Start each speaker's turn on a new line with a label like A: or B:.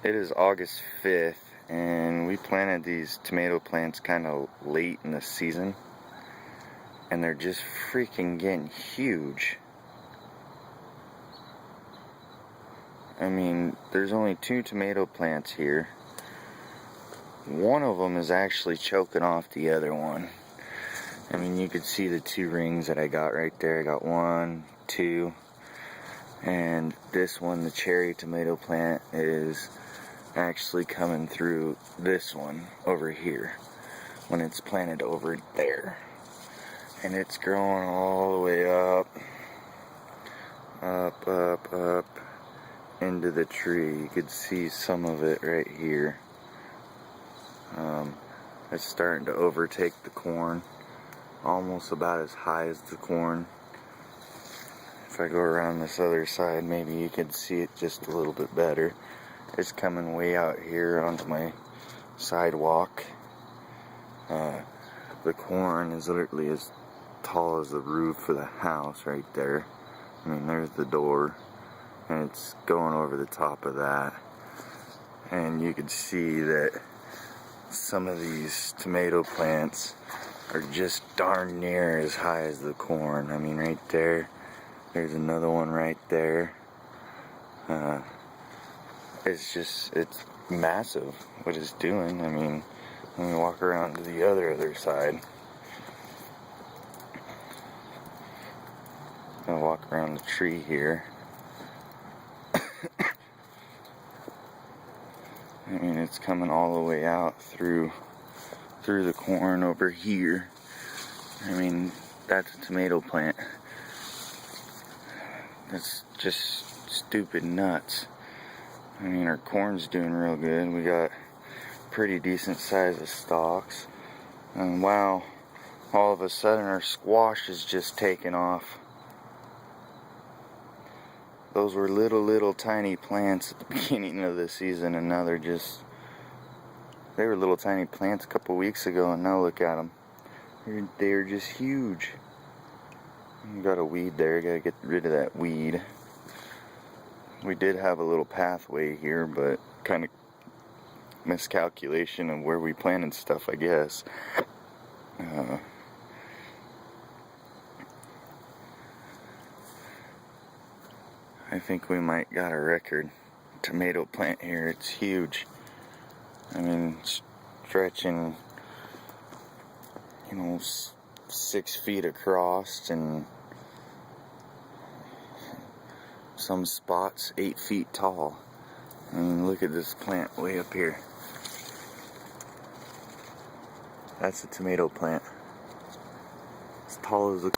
A: It is August 5th, and we planted these tomato plants kind of late in the season, and they're just freaking getting huge. I mean, there's only 2 tomato plants here. One of them is actually choking off the other one. I mean, you could see the 2 rings that I got right there. I got 1, 2, and this one, the cherry tomato plant, is actually coming through this one over here when it's planted over there, and it's growing all the way up into the tree. You could see some of it right here. It's starting to overtake the corn, almost about as high as the corn. If I go around this other side, maybe you can see it just a little bit better. It's coming way out here onto my sidewalk. The corn is literally as tall as the roof of the house right there. I mean, there's the door, and it's going over the top of that. And you can see that some of these tomato plants are just darn near as high as the corn. I mean, right there, there's another one right there. It's massive what it's doing. I mean, let me walk around to the other side. I'll walk around the tree here. I mean, it's coming all the way out through the corn over here. I mean, that's a tomato plant. That's just stupid nuts. I mean, our corn's doing real good. We got pretty decent size of stalks. And wow, all of a sudden our squash is just taking off. Those were little tiny plants at the beginning of the season, and now they were little tiny plants a couple weeks ago, and now look at them. They're just huge. You got a weed there, gotta get rid of that weed. We did have a little pathway here, but kind of miscalculation of where we planted stuff, I guess. I think we might got a record tomato plant here. It's huge. I mean, stretching, 6 feet across, and some spots 8 feet tall. I mean, look at this plant way up here. That's a tomato plant. As tall as the